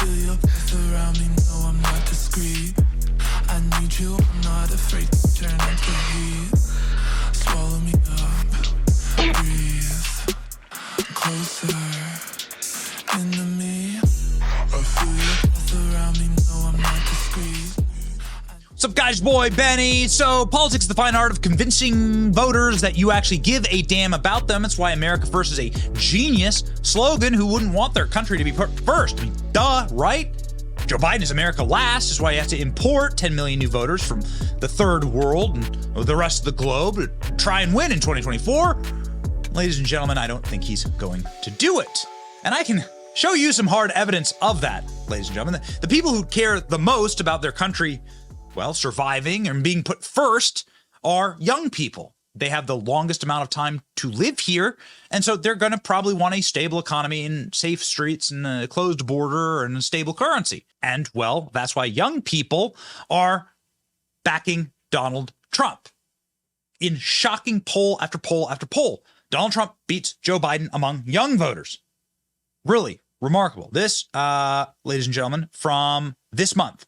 feel your breath around me, no, I'm not discreet. I need you, I'm not afraid to turn into heat. Swallow me up, breathe closer into me. I feel your breath around me, no, I'm not discreet. What's up, guys? Boy Benny. So, politics is the fine art of convincing voters that you actually give a damn about them. That's why America First is a genius slogan. Who wouldn't want their country to be put first? I mean, duh, right? Joe Biden is America last. That's why you have to import 10 million new voters from the third world and the rest of the globe to try and win in 2024. Ladies and gentlemen, I don't think he's going to do it. And I can show you some hard evidence of that, ladies and gentlemen. The people who care the most about their country, well, surviving and being put first, are young people. They have the longest amount of time to live here, and so they're going to probably want a stable economy and safe streets and a closed border and a stable currency. And, well, that's why young people are backing Donald Trump. In shocking poll after poll after poll, Donald Trump beats Joe Biden among young voters. Really remarkable. This, ladies and gentlemen, from this month.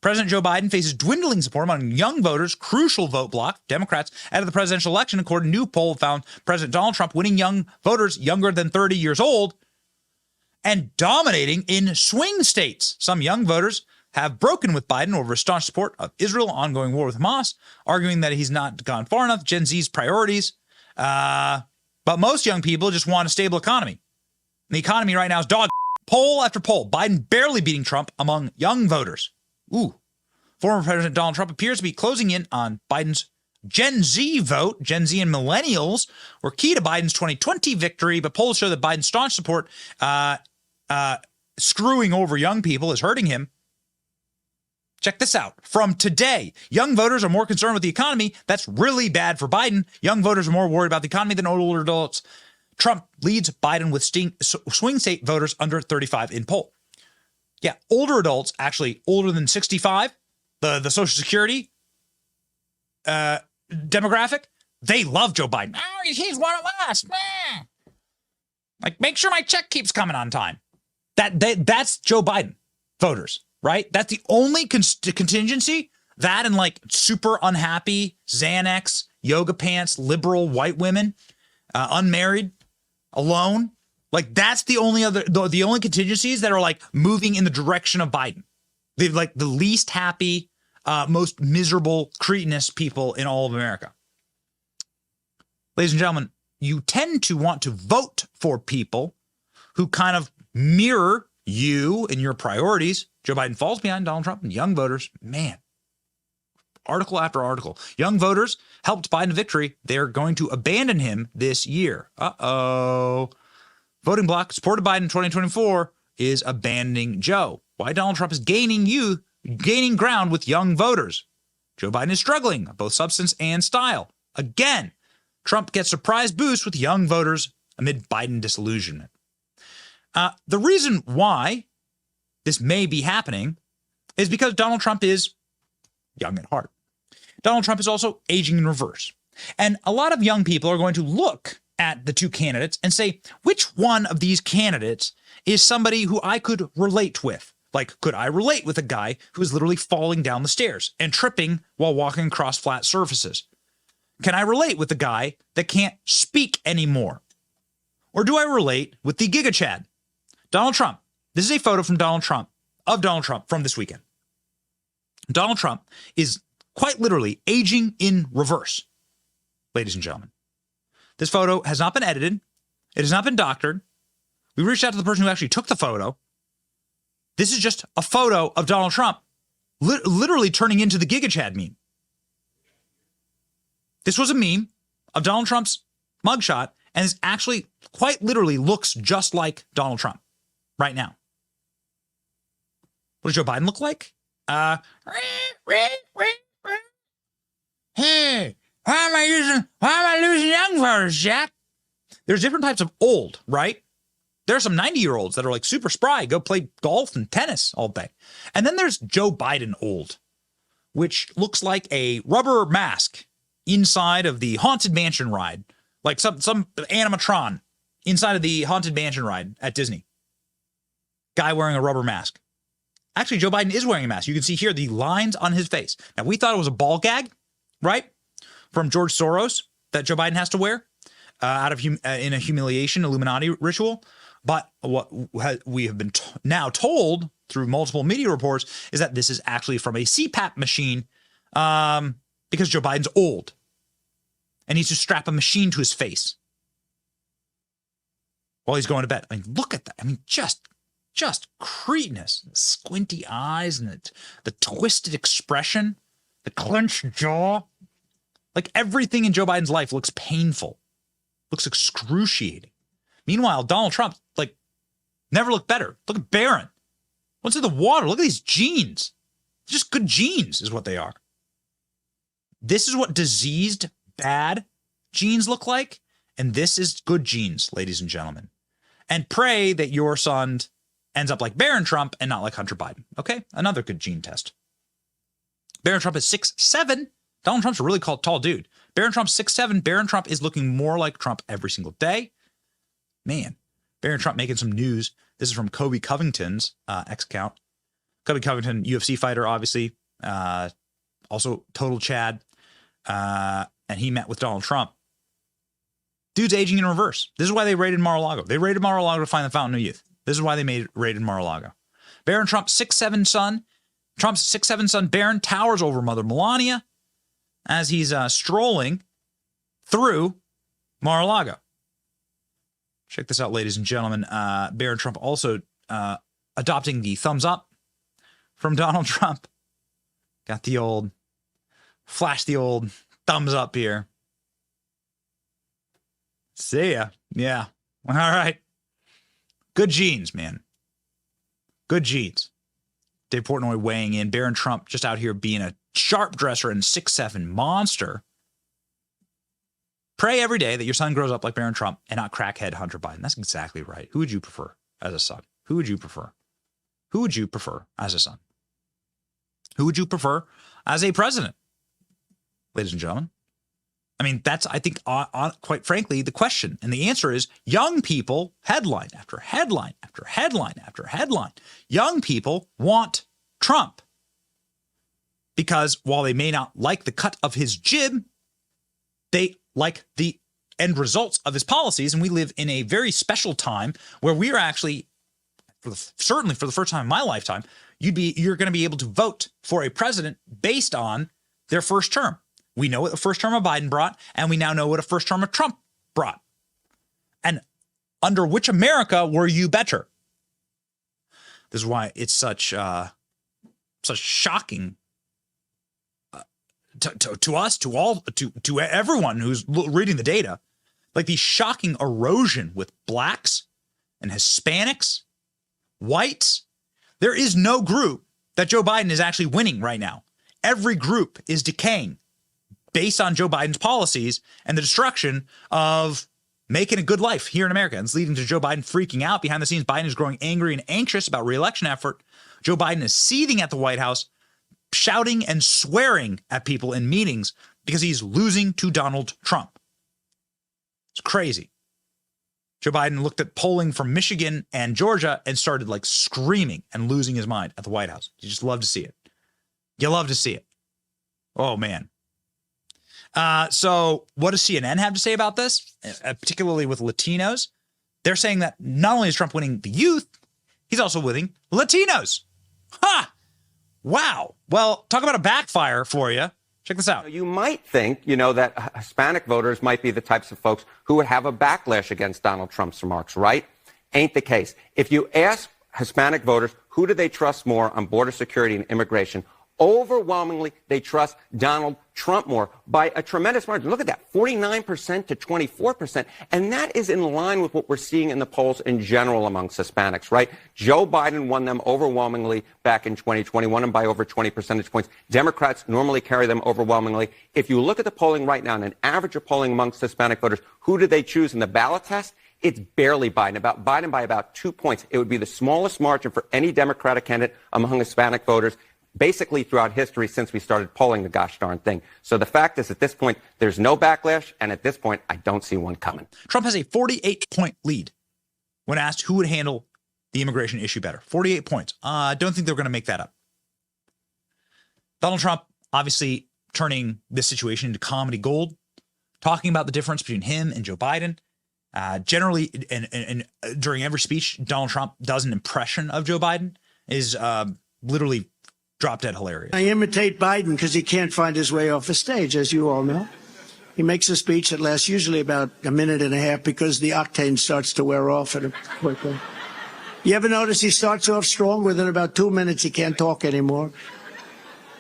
President Joe Biden faces dwindling support among young voters, crucial vote bloc, Democrats, out of the presidential election. According to a new poll, found President Donald Trump winning young voters younger than 30 years old and dominating in swing states. Some young voters have broken with Biden over his staunch support of Israel, ongoing war with Hamas, arguing that he's not gone far enough, Gen Z's priorities. But most young people just want a stable economy. The economy right now is dog. Poll after poll, Biden barely beating Trump among young voters. Ooh. Former President Donald Trump appears to be closing in on Biden's Gen Z vote. Gen Z and millennials were key to Biden's 2020 victory, but polls show that Biden's staunch support screwing over young people is hurting him. Check this out. From today, young voters are more concerned with the economy. That's really bad for Biden. Young voters are more worried about the economy than older adults. Trump leads Biden with swing state voters under 35 in poll. Yeah, older adults, actually older than 65, the Social Security demographic, they love Joe Biden. Oh, he's one of us. Like, make sure my check keeps coming on time. That's Joe Biden voters, right? That's the only contingency. That and like super unhappy Xanax, yoga pants, liberal white women, unmarried, alone. Like, that's the only contingencies that are like moving in the direction of Biden. They're like the least happy, most miserable, cretinous people in all of America. Ladies and gentlemen, you tend to want to vote for people who kind of mirror you and your priorities. Joe Biden falls behind Donald Trump and young voters. Man, article after article. Young voters helped Biden victory. They're going to abandon him this year. Uh-oh. Voting bloc supported Biden in 2024 is abandoning Joe. Why Donald Trump is gaining ground with young voters. Joe Biden is struggling, both substance and style. Again, Trump gets surprise boost with young voters amid Biden disillusionment. The reason why this may be happening is because Donald Trump is young at heart. Donald Trump is also aging in reverse. And a lot of young people are going to look at the two candidates and say, which one of these candidates is somebody who I could relate with? Like, could I relate with a guy who is literally falling down the stairs and tripping while walking across flat surfaces? Can I relate with the guy that can't speak anymore? Or do I relate with the GigaChad? Donald Trump. This is a photo from Donald Trump from this weekend. Donald Trump is quite literally aging in reverse, ladies and gentlemen. This photo has not been edited. It has not been doctored. We reached out to the person who actually took the photo. This is just a photo of Donald Trump literally turning into the GigaChad meme. This was a meme of Donald Trump's mugshot and is actually quite literally looks just like Donald Trump right now. What does Joe Biden look like? Hey, why am I losing young voters, Jack? There's different types of old, right? There are some 90-year-olds that are like super spry, go play golf and tennis all day. And then there's Joe Biden old, which looks like a rubber mask inside of the Haunted Mansion ride, like some animatron inside of the Haunted Mansion ride at Disney. Guy wearing a rubber mask. Actually, Joe Biden is wearing a mask. You can see here the lines on his face. Now, we thought it was a ball gag, right, from George Soros that Joe Biden has to wear in a humiliation Illuminati ritual. But what we have been now told through multiple media reports is that this is actually from a CPAP machine because Joe Biden's old and needs to strap a machine to his face while he's going to bed. I mean, look at that. I mean, just cretinous, the squinty eyes and the twisted expression, the clenched jaw. Like everything in Joe Biden's life looks painful, looks excruciating. Meanwhile, Donald Trump, like, never looked better. Look at Barron. What's in the water? Look at these genes. Just good genes is what they are. This is what diseased, bad genes look like. And this is good genes, ladies and gentlemen. And pray that your son ends up like Barron Trump and not like Hunter Biden. Okay? Another good gene test. Barron Trump is 6'7". Donald Trump's a really tall dude. Barron Trump's 6'7". Barron Trump is looking more like Trump every single day. Man, Barron Trump making some news. This is from Kobe Covington's X account. Kobe Covington, UFC fighter, obviously. Also total Chad. And he met with Donald Trump. Dude's aging in reverse. This is why they raided Mar-a-Lago. They raided Mar-a-Lago to find the Fountain of Youth. This is why they raided Mar-a-Lago. Barron Trump's 6'7" son. Trump's 6'7" son, Barron, towers over Mother Melania as he's strolling through Mar-a-Lago. Check this out, ladies and gentlemen. Barron Trump also adopting the thumbs up from Donald Trump. Got the old, flash the old thumbs up here. See ya. Yeah. All right. Good genes, man. Good genes. Dave Portnoy weighing in. Barron Trump just out here being a sharp dresser and 6'7" monster. Pray every day that your son grows up like Barron Trump and not crackhead Hunter Biden. That's exactly right. Who would you prefer as a son? Who would you prefer? Who would you prefer as a son? Who would you prefer as a president? Ladies and gentlemen. I mean, that's, I think, quite frankly, the question. And the answer is young people, headline after headline after headline after headline. Young people want Trump. Because while they may not like the cut of his jib, they like the end results of his policies. And we live in a very special time where we are actually, certainly for the first time in my lifetime, you're going to be able to vote for a president based on their first term. We know what the first term of Biden brought, and we now know what a first term of Trump brought. And under which America were you better? This is why it's such shocking to us, to everyone who's reading the data, like the shocking erosion with blacks and Hispanics, whites. There is no group that Joe Biden is actually winning right now. Every group is decaying based on Joe Biden's policies and the destruction of making a good life here in America. And it's leading to Joe Biden freaking out. Behind the scenes, Biden is growing angry and anxious about re-election effort. Joe Biden is seething at the White House, shouting and swearing at people in meetings because he's losing to Donald Trump. It's crazy. Joe Biden looked at polling from Michigan and Georgia and started like screaming and losing his mind at the White House. You just love to see it. You love to see it. Oh, man. So what does CNN have to say about this, particularly with Latinos? They're saying that not only is Trump winning the youth, he's also winning Latinos. Ha! Wow. Well, talk about a backfire for you. Check this out. You might think, that Hispanic voters might be the types of folks who would have a backlash against Donald Trump's remarks, right? Ain't the case. If you ask Hispanic voters, who do they trust more on border security and immigration? Overwhelmingly, they trust Donald Trump more by a tremendous margin. Look at that, 49% to 24%. And that is in line with what we're seeing in the polls in general amongst Hispanics, right? Joe Biden won them overwhelmingly back in 2021 and by over 20 percentage points. Democrats normally carry them overwhelmingly. If you look at the polling right now and an average of polling amongst Hispanic voters, who do they choose in the ballot test? It's barely Biden by about 2 points. It would be the smallest margin for any Democratic candidate among Hispanic voters basically throughout history since we started polling the gosh darn thing. So the fact is, at this point, there's no backlash, and at this point, I don't see one coming. Trump has a 48-point lead when asked who would handle the immigration issue better. 48 points. I don't think they're going to make that up. Donald Trump obviously turning this situation into comedy gold, talking about the difference between him and Joe Biden. Generally, and during every speech, Donald Trump does an impression of Joe Biden, is literally drop dead hilarious. I imitate Biden because he can't find his way off the stage, as you all know. He makes a speech that lasts usually about a minute and a half because the octane starts to wear off at a quickly. You ever notice he starts off strong? Within about 2 minutes, he can't talk anymore.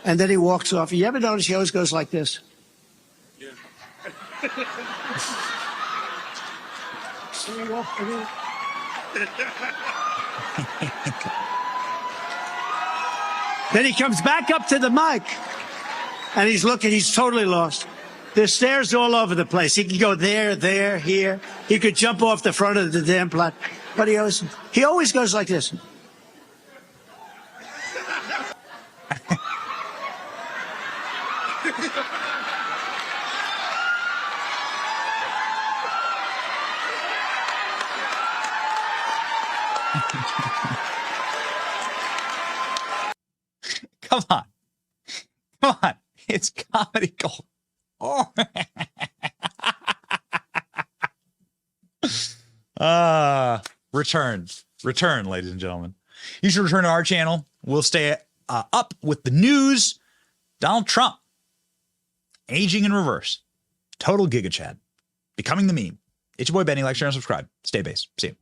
And then he walks off. You ever notice he always goes like this? Yeah. Then he comes back up to the mic, and he's looking. He's totally lost. There's stairs all over the place. He could go there, here. He could jump off the front of the damn platform. But he always goes like this. Come on. Come on. It's comedy gold. Oh. Return, ladies and gentlemen. You should return to our channel. We'll stay up with the news. Donald Trump aging in reverse. Total GigaChad. Becoming the meme. It's your boy Benny. Like, share, and subscribe. Stay base. See you.